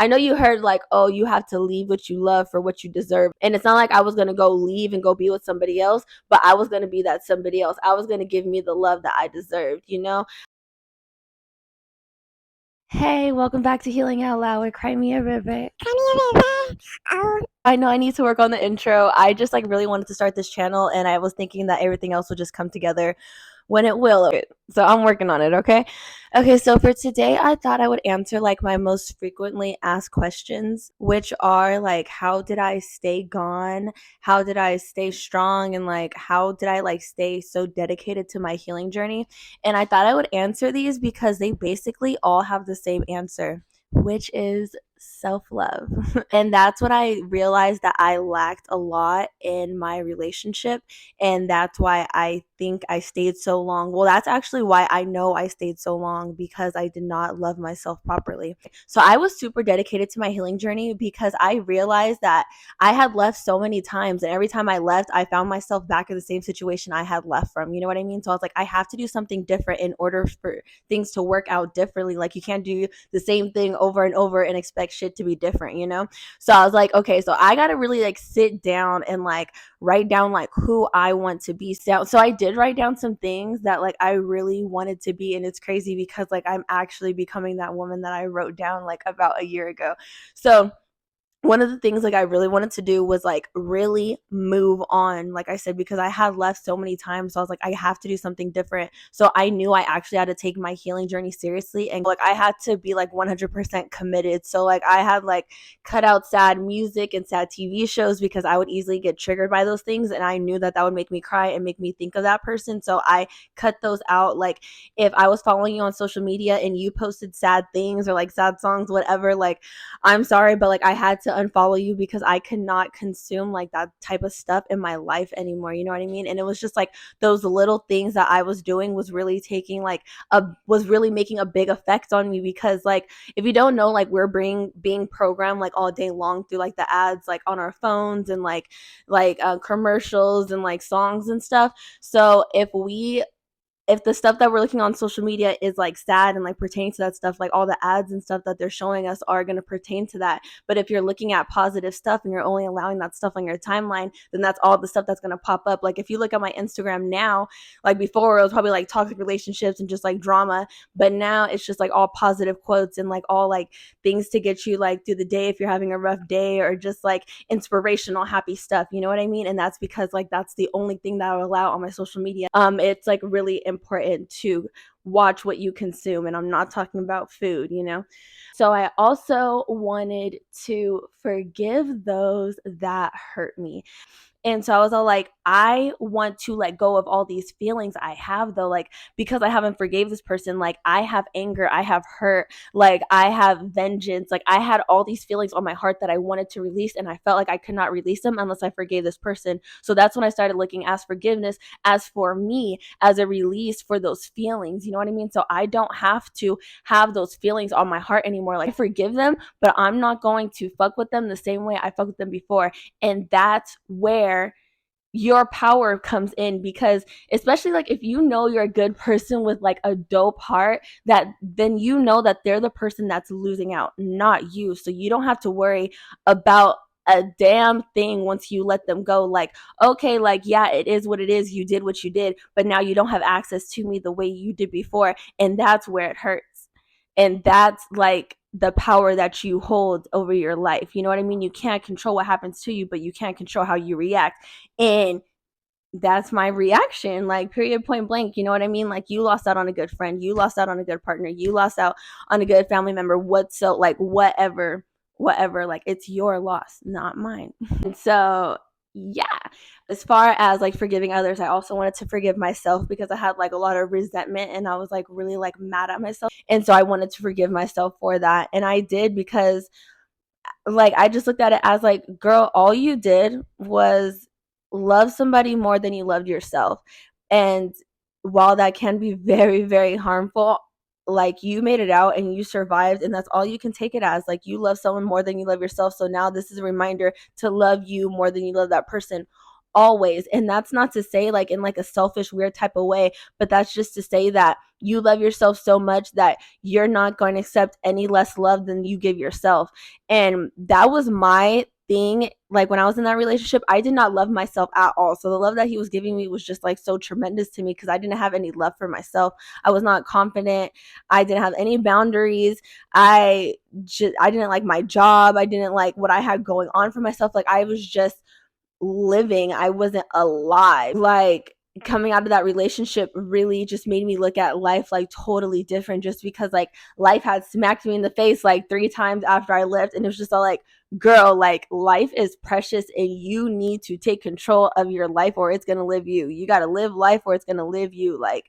I know you heard like, oh, you have to leave what you love for what you deserve. And it's not like I was going to go leave and go be with somebody else, but I was going to be that somebody else. I was going to give me the love that I deserved, you know? Hey, welcome back to Healing Out Loud with Kry'mia River. Kry'mia River. Oh, I know I need to work on the intro. I just like really wanted to start this channel and I was thinking that everything else would just come together when it will. So I'm working on it, okay? Okay, so for today I thought I would answer like my most frequently asked questions, which are like how did I stay gone? How did I stay strong and like how did I like stay so dedicated to my healing journey? And I thought I would answer these because they basically all have the same answer, which is self-love. And that's what I realized that I lacked a lot in my relationship, and that's why I think I stayed so long. Well, that's actually why I know I stayed so long, because I did not love myself properly. So I was super dedicated to my healing journey because I realized that I had left so many times, and every time I left I found myself back in the same situation I had left from, you know what I mean? So I was like, I have to do something different in order for things to work out differently. Like, you can't do the same thing over and over and expect shit to be different, you know? So I was like, okay, so I got to really like sit down and like write down like who I want to be. So I did write down some things that like I really wanted to be, and it's crazy because like I'm actually becoming that woman that I wrote down like about a year ago. So one of the things like I really wanted to do was like really move on, like I said, because I had left so many times. So I was like, I have to do something different. So I knew I actually had to take my healing journey seriously, and like I had to be like 100% committed. So like I had like cut out sad music and sad TV shows because I would easily get triggered by those things, and I knew that that would make me cry and make me think of that person. So I cut those out. Like, if I was following you on social media and you posted sad things or like sad songs, whatever, like I'm sorry, but like I had to unfollow you because I could not consume like that type of stuff in my life anymore. You know what I mean? And it was just like those little things that I was doing was really taking like was really making a big effect on me, because like if you don't know, like we're being programmed like all day long through like the ads like on our phones and like commercials and like songs and stuff. So if the stuff that we're looking on social media is like sad and like pertains to that stuff, like all the ads and stuff that they're showing us are going to pertain to that. But if you're looking at positive stuff and you're only allowing that stuff on your timeline, then that's all the stuff that's going to pop up. Like if you look at my Instagram now, like before it was probably like toxic relationships and just like drama, but now it's just like all positive quotes and like all like things to get you like through the day if you're having a rough day, or just like inspirational happy stuff, you know what I mean? And that's because like that's the only thing that I will allow on my social media. It's like really important to watch what you consume, and I'm not talking about food, you know? So I also wanted to forgive those that hurt me. And so I was all like, I want to let go of all these feelings I have, though, like because I haven't forgave this person. Like I have anger, I have hurt, like I have vengeance, like I had all these feelings on my heart that I wanted to release, and I felt like I could not release them unless I forgave this person. So that's when I started looking as forgiveness as for me as a release for those feelings. You know what I mean? So I don't have to have those feelings on my heart anymore. Like I forgive them, but I'm not going to fuck with them the same way I fucked with them before. And that's where your power comes in, because especially like if you know you're a good person with like a dope heart, that then you know that they're the person that's losing out, not you. So you don't have to worry about a damn thing once you let them go. Like, okay, like yeah, it is what it is, you did what you did, but now you don't have access to me the way you did before, and that's where it hurts. And that's like the power that you hold over your life. You know what I mean? You can't control what happens to you, but you can't control how you react. And that's my reaction, like period, point blank. You know what I mean? Like you lost out on a good friend, you lost out on a good partner, you lost out on a good family member, like whatever, like it's your loss, not mine. And so yeah, as far as like forgiving others, I also wanted to forgive myself because I had like a lot of resentment and I was like really like mad at myself, and so I wanted to forgive myself for that. And I did, because like I just looked at it as like, girl, all you did was love somebody more than you loved yourself. And while that can be very, very harmful, like you made it out and you survived, and that's all you can take it as. Like you love someone more than you love yourself. So now this is a reminder to love you more than you love that person. always. And that's not to say like in like a selfish weird type of way, but that's just to say that you love yourself so much that you're not going to accept any less love than you give yourself. And that was my thing. Like when I was in that relationship, I did not love myself at all. So the love that he was giving me was just like so tremendous to me because I didn't have any love for myself. I was not confident. I didn't have any boundaries. I didn't like my job. I didn't like what I had going on for myself. Like I was just living. I wasn't alive. Like coming out of that relationship really just made me look at life like totally different, just because like life had smacked me in the face like 3 times after I left, and it was just all like, girl, like life is precious and you need to take control of your life or it's gonna live you. You gotta live life or it's gonna live you. Like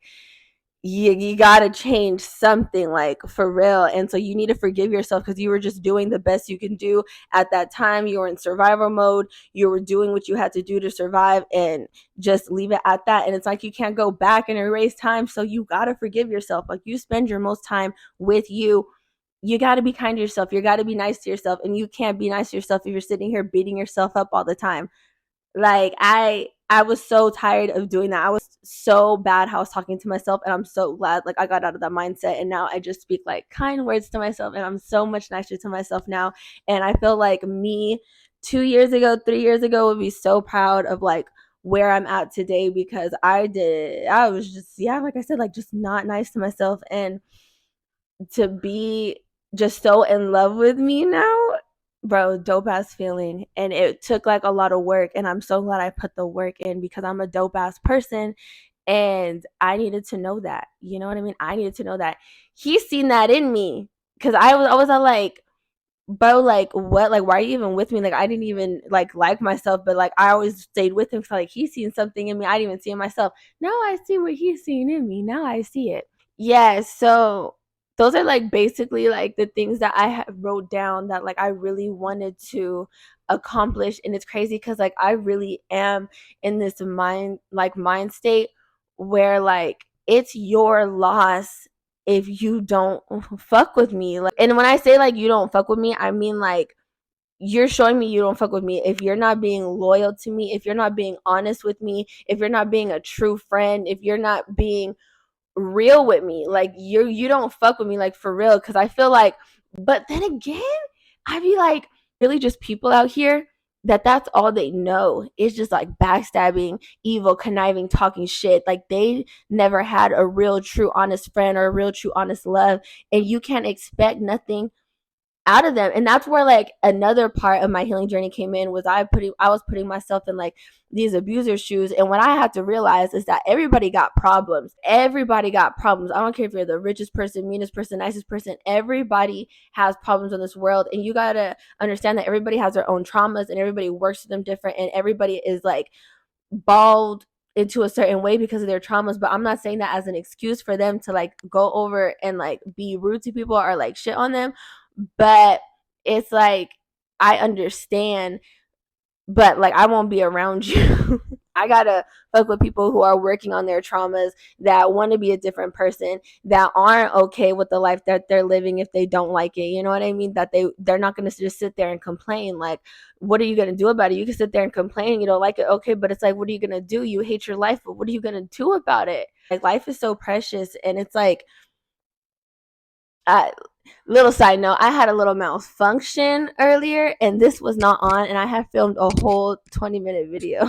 you gotta change something, like for real. And so you need to forgive yourself because you were just doing the best you can do at that time. You were in survival mode. You were doing what you had to do to survive, and just leave it at that. And it's like you can't go back and erase time. So you gotta forgive yourself. Like you spend your most time with you. You got to be kind to yourself. You got to be nice to yourself. And you can't be nice to yourself if you're sitting here beating yourself up all the time. Like I was so tired of doing that. I was so bad how I was talking to myself, and I'm so glad like I got out of that mindset, and now I just speak like kind words to myself, and I'm so much nicer to myself now. And I feel like me 2 years ago, 3 years ago would be so proud of like where I'm at today, because I was just, yeah, like I said, like just not nice to myself. And to be just so in love with me now, bro, dope ass feeling. And it took like a lot of work, and I'm so glad I put the work in because I'm a dope ass person. And I needed to know that, you know what I mean? I needed to know that he's seen that in me, because I was like, bro, like what, like why are you even with me? Like I didn't even like myself, but like I always stayed with him, so like he's seen something in me I didn't even see in myself. Now I see what he's seen in me. Now I see it. Yeah, so those are like basically like the things that I wrote down that like I really wanted to accomplish. And it's crazy because like I really am in this mind state where like it's your loss if you don't fuck with me. Like, and when I say like you don't fuck with me, I mean like you're showing me you don't fuck with me if you're not being loyal to me, if you're not being honest with me, if you're not being a true friend, if you're not being real with me. Like you don't fuck with me like for real. Because I feel like, but then again, I be like, really just people out here that's all they know. It's just like backstabbing, evil, conniving, talking shit. Like they never had a real true honest friend or a real true honest love, and you can't expect nothing out of them. And that's where like another part of my healing journey came in, was I was putting myself in like these abusers shoes. And what I had to realize is that everybody got problems. Everybody got problems. I don't care if you're the richest person, meanest person, nicest person. Everybody has problems in this world, and you got to understand that everybody has their own traumas and everybody works with them different, and everybody is like balled into a certain way because of their traumas. But I'm not saying that as an excuse for them to like go over and like be rude to people or like shit on them. But it's like I understand, but like I won't be around you. I gotta fuck with people who are working on their traumas, that want to be a different person, that aren't okay with the life that they're living if they don't like it. You know what I mean? That they're not gonna just sit there and complain. Like, what are you gonna do about it? You can sit there and complain, you don't like it, okay, but it's like, what are you gonna do? You hate your life, but what are you gonna do about it? Like, life is so precious, and it's like, uh, little side note, I had a little malfunction earlier, and this was not on, and I had filmed a whole 20-minute video.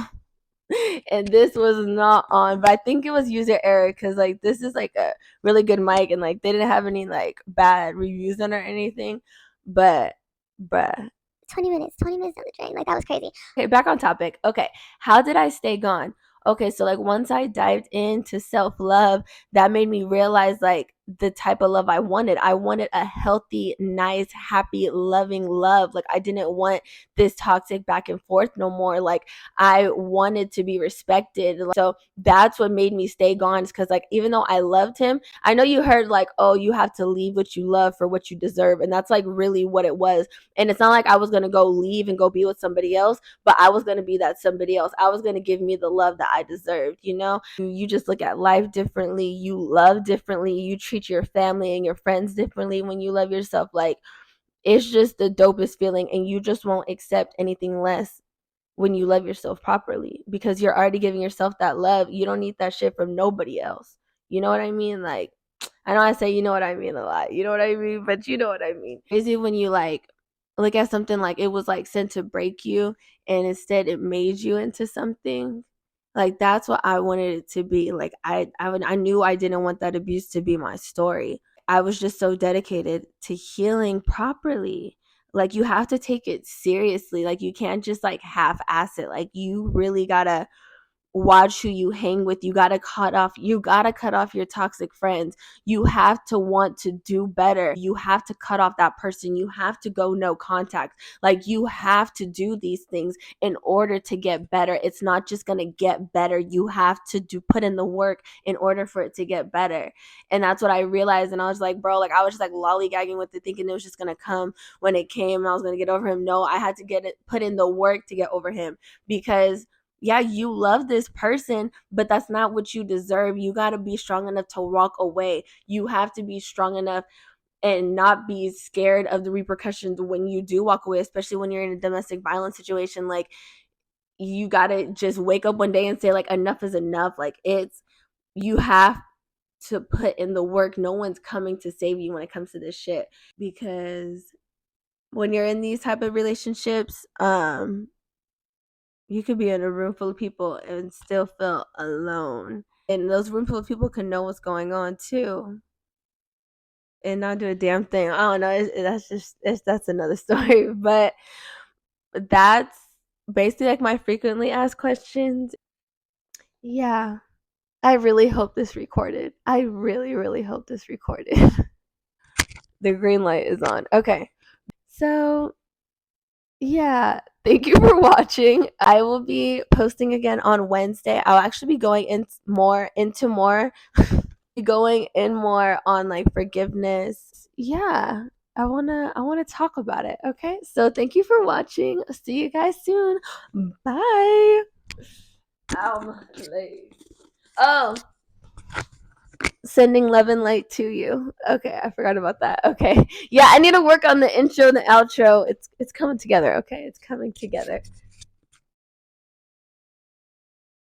And this was not on, but I think it was user error, because like this is like a really good mic, and like they didn't have any like bad reviews on it or anything. But bruh. 20 minutes down the drain. Like, that was crazy. Okay, back on topic. Okay, how did I stay gone? Okay, so like once I dived into self-love, that made me realize like the type of love I wanted. I wanted a healthy, nice, happy, loving love. Like I didn't want this toxic back and forth no more. Like I wanted to be respected. So that's what made me stay gone, because like even though I loved him, I know you heard like, oh, you have to leave what you love for what you deserve, and that's like really what it was. And it's not like I was going to go leave and go be with somebody else, but I was going to be that somebody else. I was going to give me the love that I deserved, you know? You just look at life differently. You love differently. You treat your family and your friends differently when you love yourself. Like, it's just the dopest feeling, and you just won't accept anything less. when you love yourself properly, because you're already giving yourself that love. You don't need that shit from nobody else. You know what I mean? Like, I know I say you know what I mean a lot. You know what I mean? But you know what I mean. Crazy when you like look at something like it was like sent to break you and instead it made you into something. Like that's what I wanted it to be. Like I knew I didn't want that abuse to be my story. I was just so dedicated to healing properly. Like you have to take it seriously. Like you can't just like half ass it. Like you really gotta watch who you hang with. You gotta cut off your toxic friends. You have to want to do better. You have to cut off that person. You have to go no contact. Like you have to do these things in order to get better. It's not just gonna get better. You have to put in the work in order for it to get better. And that's what I realized. And I was like, bro, like I was just like lollygagging with it, thinking it was just gonna come when it came and I was gonna get over him. No, I had to put in the work to get over him, because yeah, you love this person, but that's not what you deserve. You got to be strong enough to walk away. You have to be strong enough and not be scared of the repercussions when you do walk away, especially when you're in a domestic violence situation. Like, you got to just wake up one day and say, like, enough is enough. Like, you have to put in the work. No one's coming to save you when it comes to this shit. Because when you're in these type of relationships, you could be in a room full of people and still feel alone. And those room full of people can know what's going on too and not do a damn thing. I don't know. That's another story. But that's basically like my frequently asked questions. Yeah. I really hope this recorded. I really, really hope this recorded. The green light is on. Okay. So yeah, thank you for watching. I will be posting again on Wednesday. I'll actually be going into more going in more on like forgiveness. Yeah. I want to talk about it. Okay? So thank you for watching. See you guys soon. Bye. Like, oh, sending love and light to you. Okay, I forgot about that. Okay. Yeah, I need to work on the intro and the outro. It's coming together, okay? It's coming together.